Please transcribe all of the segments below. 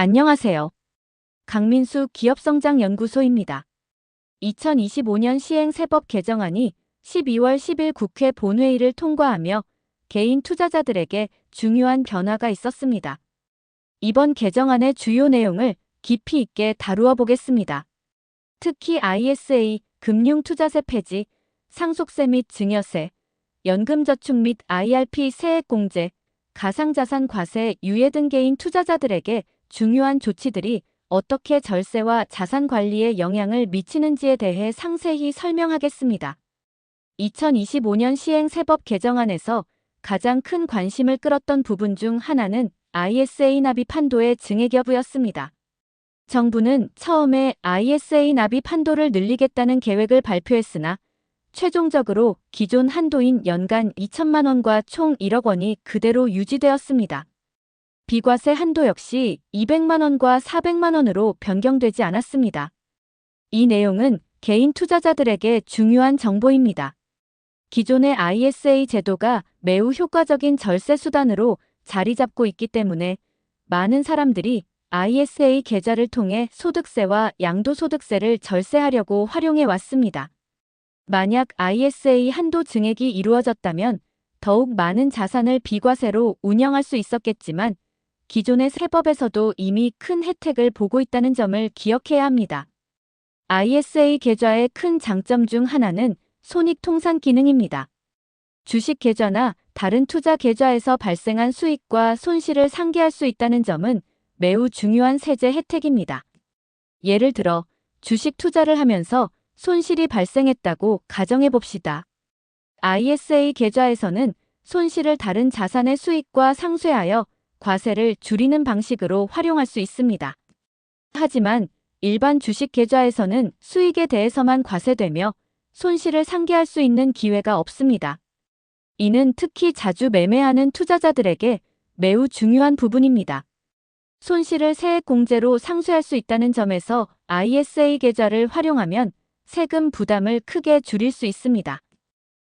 안녕하세요. 강민수 기업성장연구소입니다. 2025년 시행세법 개정안이 12월 10일 국회 본회의를 통과하며 개인 투자자들에게 중요한 변화가 있었습니다. 이번 개정안의 주요 내용을 깊이 있게 다루어 보겠습니다. 특히 ISA, 금융투자세 폐지, 상속세 및 증여세, 연금저축 및 IRP 세액공제, 가상자산 과세 유예 등 개인 투자자들에게 중요한 조치들이 어떻게 절세와 자산 관리에 영향을 미치는지에 대해 상세히 설명하겠습니다. 2025년 시행세법 개정안에서 가장 큰 관심을 끌었던 부분 중 하나는 ISA 납입 한도의 증액 여부였습니다. 정부는 처음에 ISA 납입 한도를 늘리겠다는 계획을 발표했으나 최종적으로 기존 한도인 연간 2천만 원과 총 1억 원이 그대로 유지되었습니다. 비과세 한도 역시 200만 원과 400만 원으로 변경되지 않았습니다. 이 내용은 개인 투자자들에게 중요한 정보입니다. 기존의 ISA 제도가 매우 효과적인 절세 수단으로 자리 잡고 있기 때문에 많은 사람들이 ISA 계좌를 통해 소득세와 양도소득세를 절세하려고 활용해 왔습니다. 만약 ISA 한도 증액이 이루어졌다면 더욱 많은 자산을 비과세로 운영할 수 있었겠지만 기존의 세법에서도 이미 큰 혜택을 보고 있다는 점을 기억해야 합니다. ISA 계좌의 큰 장점 중 하나는 손익통산 기능입니다. 주식 계좌나 다른 투자 계좌에서 발생한 수익과 손실을 상기할 수 있다는 점은 매우 중요한 세제 혜택입니다. 예를 들어 주식 투자를 하면서 손실이 발생했다고 가정해 봅시다. ISA 계좌에서는 손실을 다른 자산의 수익과 상쇄하여 과세를 줄이는 방식으로 활용할 수 있습니다. 하지만 일반 주식 계좌에서는 수익에 대해서만 과세되며 손실을 상기할 수 있는 기회가 없습니다. 이는 특히 자주 매매하는 투자자들에게 매우 중요한 부분입니다. 손실을 세액공제로 상쇄할 수 있다는 점에서 ISA 계좌를 활용하면 세금 부담을 크게 줄일 수 있습니다.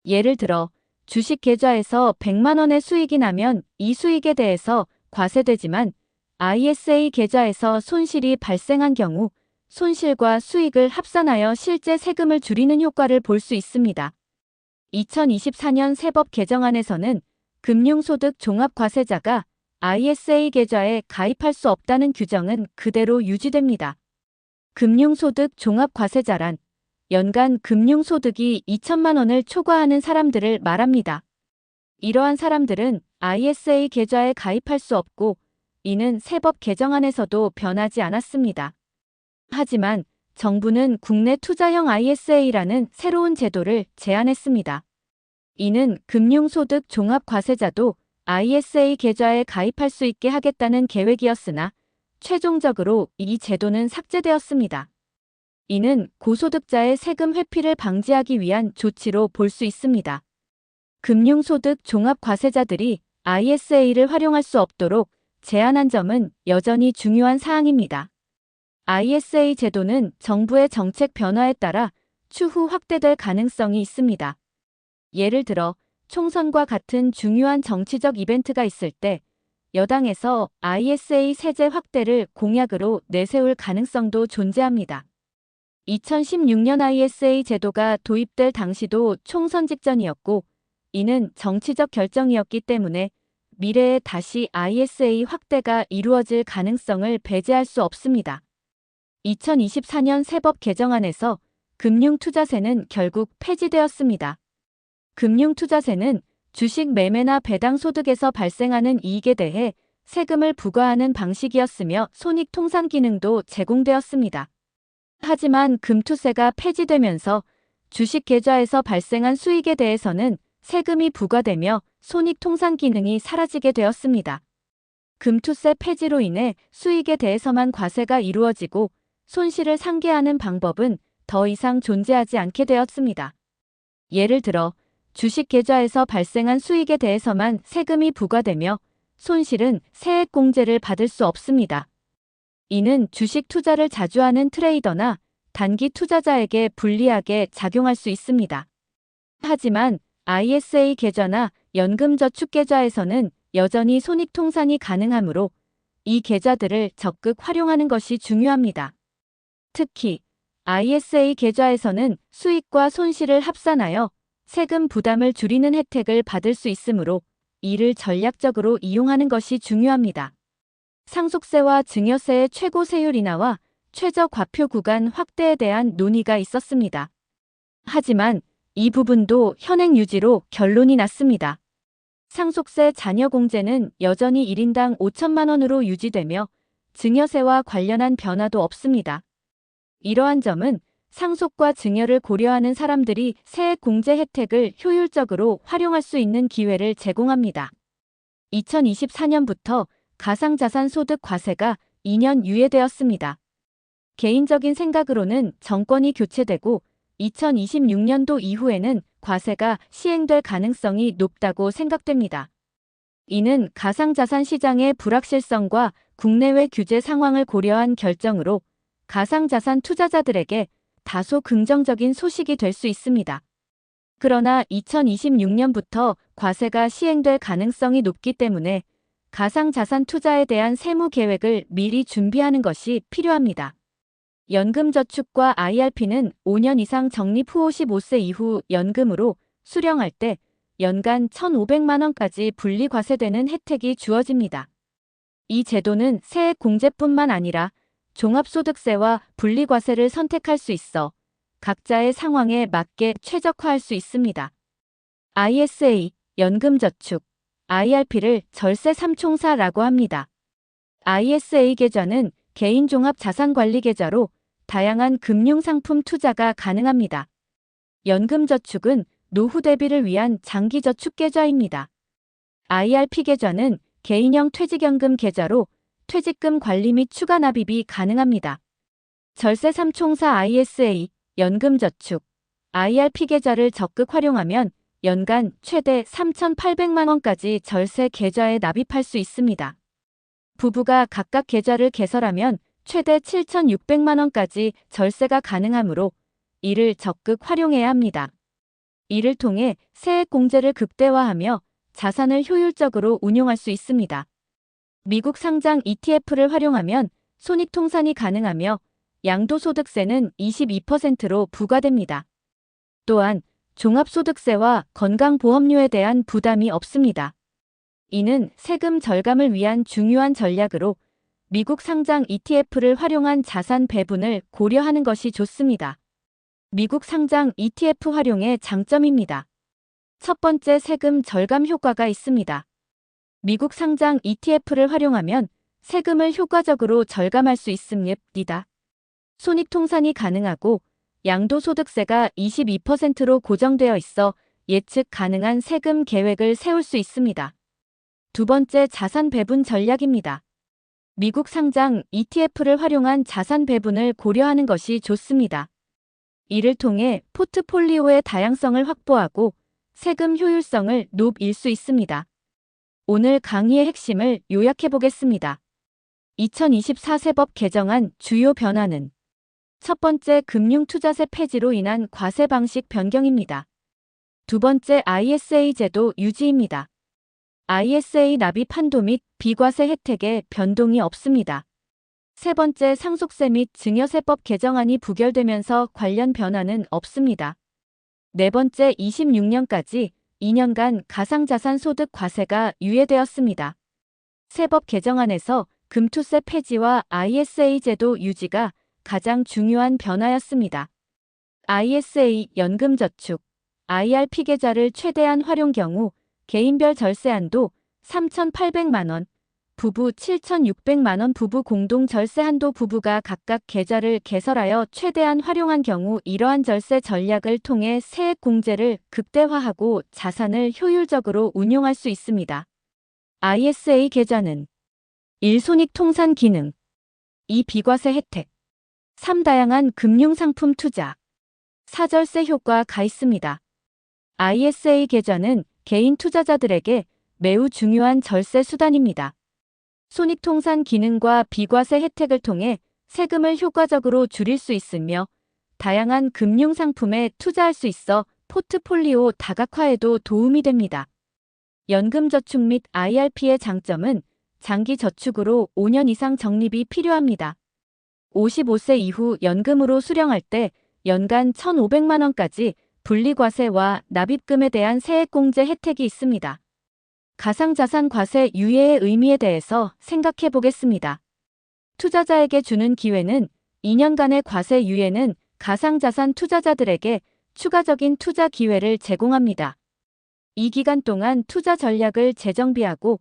예를 들어 주식 계좌에서 100만 원의 수익이 나면 이 수익에 대해서 과세되지만 ISA 계좌에서 손실이 발생한 경우 손실과 수익을 합산하여 실제 세금을 줄이는 효과를 볼 수 있습니다. 2024년 세법 개정안에서는 금융소득 종합과세자가 ISA 계좌에 가입할 수 없다는 규정은 그대로 유지됩니다. 금융소득 종합과세자란 연간 금융소득이 2천만 원을 초과하는 사람들을 말합니다. 이러한 사람들은 ISA 계좌에 가입할 수 없고 이는 세법 개정안에서도 변하지 않았습니다. 하지만 정부는 국내 투자형 ISA라는 새로운 제도를 제안했습니다. 이는 금융소득 종합과세자도 ISA 계좌에 가입할 수 있게 하겠다는 계획이었으나 최종적으로 이 제도는 삭제되었습니다. 이는 고소득자의 세금 회피를 방지하기 위한 조치로 볼 수 있습니다. 금융소득 종합과세자들이 ISA를 활용할 수 없도록 제한한 점은 여전히 중요한 사항입니다. ISA 제도는 정부의 정책 변화에 따라 추후 확대될 가능성이 있습니다. 예를 들어 총선과 같은 중요한 정치적 이벤트가 있을 때 여당에서 ISA 세제 확대를 공약으로 내세울 가능성도 존재합니다. 2016년 ISA 제도가 도입될 당시도 총선 직전이었고 이는 정치적 결정이었기 때문에 미래에 다시 ISA 확대가 이루어질 가능성을 배제할 수 없습니다. 2024년 세법 개정안에서 금융투자세는 결국 폐지되었습니다. 금융투자세는 주식 매매나 배당 소득에서 발생하는 이익에 대해 세금을 부과하는 방식이었으며 손익통산 기능도 제공되었습니다. 하지만 금투세가 폐지되면서 주식 계좌에서 발생한 수익에 대해서는 세금이 부과되며 손익통산 기능이 사라지게 되었습니다. 금투세 폐지로 인해 수익에 대해서만 과세가 이루어지고 손실을 상계하는 방법은 더 이상 존재하지 않게 되었습니다. 예를 들어 주식 계좌에서 발생한 수익에 대해서만 세금이 부과되며 손실은 세액공제를 받을 수 없습니다. 이는 주식 투자를 자주 하는 트레이더나 단기 투자자에게 불리하게 작용할 수 있습니다. 하지만 ISA 계좌나 연금저축계좌에서는 여전히 손익통산이 가능하므로 이 계좌들을 적극 활용하는 것이 중요합니다. 특히 ISA 계좌에서는 수익과 손실을 합산하여 세금 부담을 줄이는 혜택을 받을 수 있으므로 이를 전략적으로 이용하는 것이 중요합니다. 상속세와 증여세의 최고 세율 인하와 최저 과표 구간 확대에 대한 논의가 있었습니다. 하지만 이 부분도 현행 유지로 결론이 났습니다. 상속세 자녀 공제는 여전히 1인당 5천만 원으로 유지되며 증여세와 관련한 변화도 없습니다. 이러한 점은 상속과 증여를 고려하는 사람들이 세액 공제 혜택을 효율적으로 활용할 수 있는 기회를 제공합니다. 2024년부터 가상자산 소득 과세가 2년 유예되었습니다. 개인적인 생각으로는 정권이 교체되고 2026년도 이후에는 과세가 시행될 가능성이 높다고 생각됩니다. 이는 가상자산 시장의 불확실성과 국내외 규제 상황을 고려한 결정으로 가상자산 투자자들에게 다소 긍정적인 소식이 될 수 있습니다. 그러나 2026년부터 과세가 시행될 가능성이 높기 때문에 가상자산 투자에 대한 세무 계획을 미리 준비하는 것이 필요합니다. 연금저축과 IRP는 5년 이상 적립 후 55세 이후 연금으로 수령할 때 연간 1,500만 원까지 분리과세되는 혜택이 주어집니다. 이 제도는 세액 공제뿐만 아니라 종합소득세와 분리과세를 선택할 수 있어 각자의 상황에 맞게 최적화할 수 있습니다. ISA, 연금저축, IRP를 절세 3총사라고 합니다. ISA 계좌는 개인 종합자산관리 계좌로 다양한 금융상품 투자가 가능합니다. 연금저축은 노후 대비를 위한 장기저축 계좌입니다. IRP 계좌는 개인형 퇴직연금 계좌로 퇴직금 관리 및 추가 납입이 가능합니다. 절세 3총사 ISA, 연금저축, IRP 계좌를 적극 활용하면 연간 최대 3,800만 원까지 절세 계좌에 납입할 수 있습니다. 부부가 각각 계좌를 개설하면 최대 7,600만 원까지 절세가 가능하므로 이를 적극 활용해야 합니다. 이를 통해 세액 공제를 극대화하며 자산을 효율적으로 운용할 수 있습니다. 미국 상장 ETF를 활용하면 손익통산이 가능하며 양도소득세는 22%로 부과됩니다. 또한 종합소득세와 건강보험료에 대한 부담이 없습니다. 이는 세금 절감을 위한 중요한 전략으로 미국 상장 ETF를 활용한 자산 배분을 고려하는 것이 좋습니다. 미국 상장 ETF 활용의 장점입니다. 첫 번째, 세금 절감 효과가 있습니다. 미국 상장 ETF를 활용하면 세금을 효과적으로 절감할 수 있습니다. 손익통산이 가능하고 양도소득세가 22%로 고정되어 있어 예측 가능한 세금 계획을 세울 수 있습니다. 두 번째, 자산 배분 전략입니다. 미국 상장 ETF를 활용한 자산 배분을 고려하는 것이 좋습니다. 이를 통해 포트폴리오의 다양성을 확보하고 세금 효율성을 높일 수 있습니다. 오늘 강의의 핵심을 요약해 보겠습니다. 2024 세법 개정안 주요 변화는 첫 번째, 금융투자세 폐지로 인한 과세 방식 변경입니다. 두 번째, ISA 제도 유지입니다. ISA 납입 한도 및 비과세 혜택에 변동이 없습니다. 세 번째, 상속세 및 증여세법 개정안이 부결되면서 관련 변화는 없습니다. 네 번째, 26년까지 2년간 가상자산 소득 과세가 유예되었습니다. 세법 개정안에서 금투세 폐지와 ISA 제도 유지가 가장 중요한 변화였습니다. ISA, 연금저축, IRP 계좌를 최대한 활용 경우 개인별 절세 한도 3,800만 원, 부부 7,600만 원, 부부 공동 절세 한도. 부부가 각각 계좌를 개설하여 최대한 활용한 경우 이러한 절세 전략을 통해 세액 공제를 극대화하고 자산을 효율적으로 운용할 수 있습니다. ISA 계좌는 1. 손익통산 기능, 2. 비과세 혜택, 3. 다양한 금융상품 투자, 4. 절세 효과가 있습니다. ISA 계좌는 개인 투자자들에게 매우 중요한 절세 수단입니다. 손익통산 기능과 비과세 혜택을 통해 세금을 효과적으로 줄일 수 있으며 다양한 금융상품에 투자할 수 있어 포트폴리오 다각화에도 도움이 됩니다. 연금저축 및 IRP의 장점은 장기 저축으로 5년 이상 적립이 필요합니다. 55세 이후 연금으로 수령할 때 연간 1,500만 원까지 분리과세와 납입금에 대한 세액공제 혜택이 있습니다. 가상자산 과세 유예의 의미에 대해서 생각해 보겠습니다. 투자자에게 주는 기회는 2년간의 과세 유예는 가상자산 투자자들에게 추가적인 투자 기회를 제공합니다. 이 기간 동안 투자 전략을 재정비하고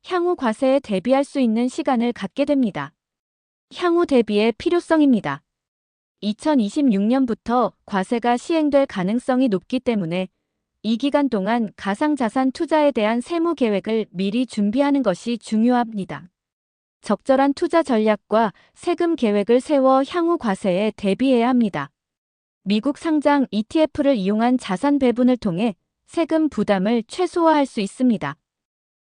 향후 과세에 대비할 수 있는 시간을 갖게 됩니다. 향후 대비의 필요성입니다. 2026년부터 과세가 시행될 가능성이 높기 때문에 이 기간 동안 가상자산 투자에 대한 세무 계획을 미리 준비하는 것이 중요합니다. 적절한 투자 전략과 세금 계획을 세워 향후 과세에 대비해야 합니다. 미국 상장 ETF를 이용한 자산 배분을 통해 세금 부담을 최소화할 수 있습니다.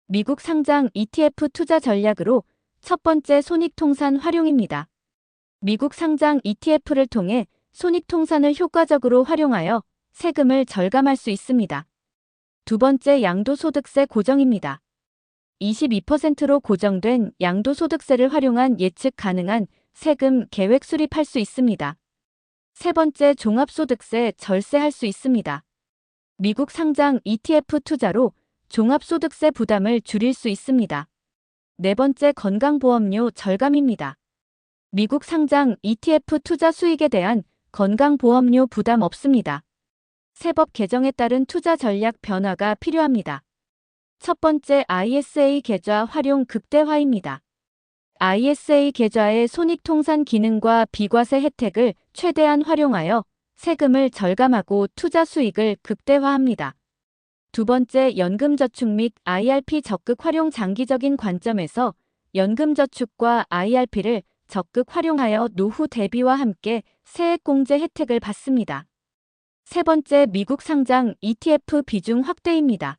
미국 상장 ETF 투자 전략으로 첫 번째 손익통산 활용입니다. 미국 상장 ETF를 통해 손익통산을 효과적으로 활용하여 세금을 절감할 수 있습니다. 두 번째 양도소득세 고정입니다. 22%로 고정된 양도소득세를 활용한 예측 가능한 세금 계획 수립할 수 있습니다. 세 번째 종합소득세 절세할 수 있습니다. 미국 상장 ETF 투자로 종합소득세 부담을 줄일 수 있습니다. 네 번째 건강보험료 절감입니다. 미국 상장 ETF 투자 수익에 대한 건강보험료 부담 없습니다. 세법 개정에 따른 투자 전략 변화가 필요합니다. 첫 번째 ISA 계좌 활용 극대화입니다. ISA 계좌의 손익통산 기능과 비과세 혜택을 최대한 활용하여 세금을 절감하고 투자 수익을 극대화합니다. 두 번째 연금저축 및 IRP 적극 활용 장기적인 관점에서 연금저축과 IRP를 적극 활용하여 노후 대비와 함께 세액공제 혜택을 받습니다. 세 번째 미국 상장 ETF 비중 확대입니다.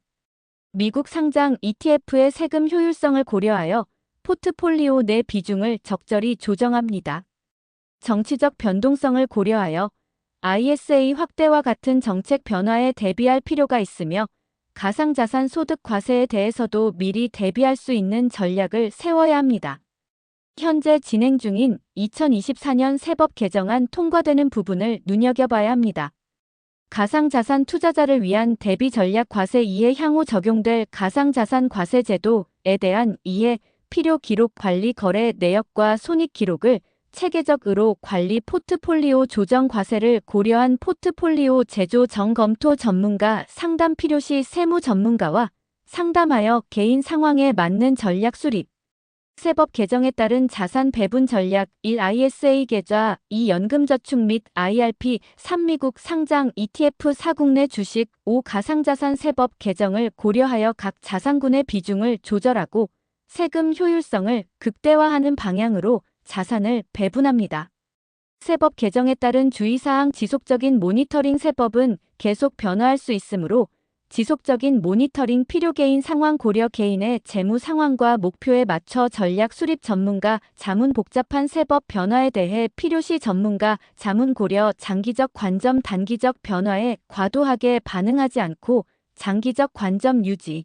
미국 상장 ETF의 세금 효율성을 고려하여 포트폴리오 내 비중을 적절히 조정합니다. 정치적 변동성을 고려하여 ISA 확대와 같은 정책 변화에 대비할 필요가 있으며 가상자산 소득 과세에 대해서도 미리 대비할 수 있는 전략을 세워야 합니다. 현재 진행 중인 2024년 세법 개정안 통과되는 부분을 눈여겨봐야 합니다. 가상자산 투자자를 위한 대비 전략 과세 이해 향후 적용될 가상자산 과세 제도에 대한 이해, 필요 기록 관리 거래 내역과 손익 기록을 체계적으로 관리 포트폴리오 조정 과세를 고려한 포트폴리오 제조 정검토 전문가 상담 필요시 세무 전문가와 상담하여 개인 상황에 맞는 전략 수립. 세법 개정에 따른 자산 배분 전략 1. ISA 계좌 2. 연금저축 및 IRP 3. 미국 상장 ETF 4. 국내 주식 5. 가상자산 세법 개정을 고려하여 각 자산군의 비중을 조절하고 세금 효율성을 극대화하는 방향으로 자산을 배분합니다. 세법 개정에 따른 주의사항 지속적인 모니터링 세법은 계속 변화할 수 있으므로 지속적인 모니터링 필요 개인 상황 고려 개인의 재무 상황과 목표에 맞춰 전략 수립 전문가 자문 복잡한 세법 변화에 대해 필요시 전문가 자문 고려 장기적 관점 단기적 변화에 과도하게 반응하지 않고 장기적 관점 유지.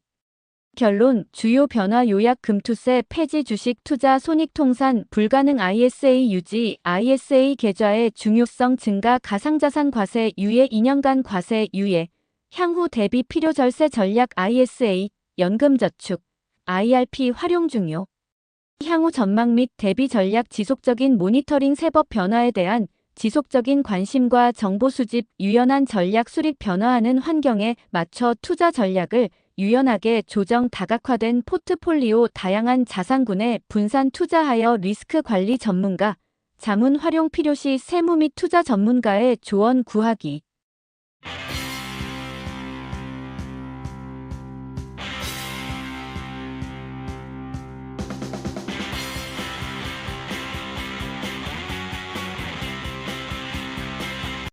결론 주요 변화 요약 금투세 폐지 주식 투자 손익통산 불가능 ISA 유지 ISA 계좌의 중요성 증가 가상자산 과세 유예 2년간 과세 유예 향후 대비 필요 절세 전략 ISA, 연금저축, IRP 활용 중요. 향후 전망 및 대비 전략 지속적인 모니터링 세법 변화에 대한 지속적인 관심과 정보 수집 유연한 전략 수립 변화하는 환경에 맞춰 투자 전략을 유연하게 조정 다각화된 포트폴리오 다양한 자산군에 분산 투자하여 리스크 관리 전문가, 자문 활용 필요시 세무 및 투자 전문가의 조언 구하기.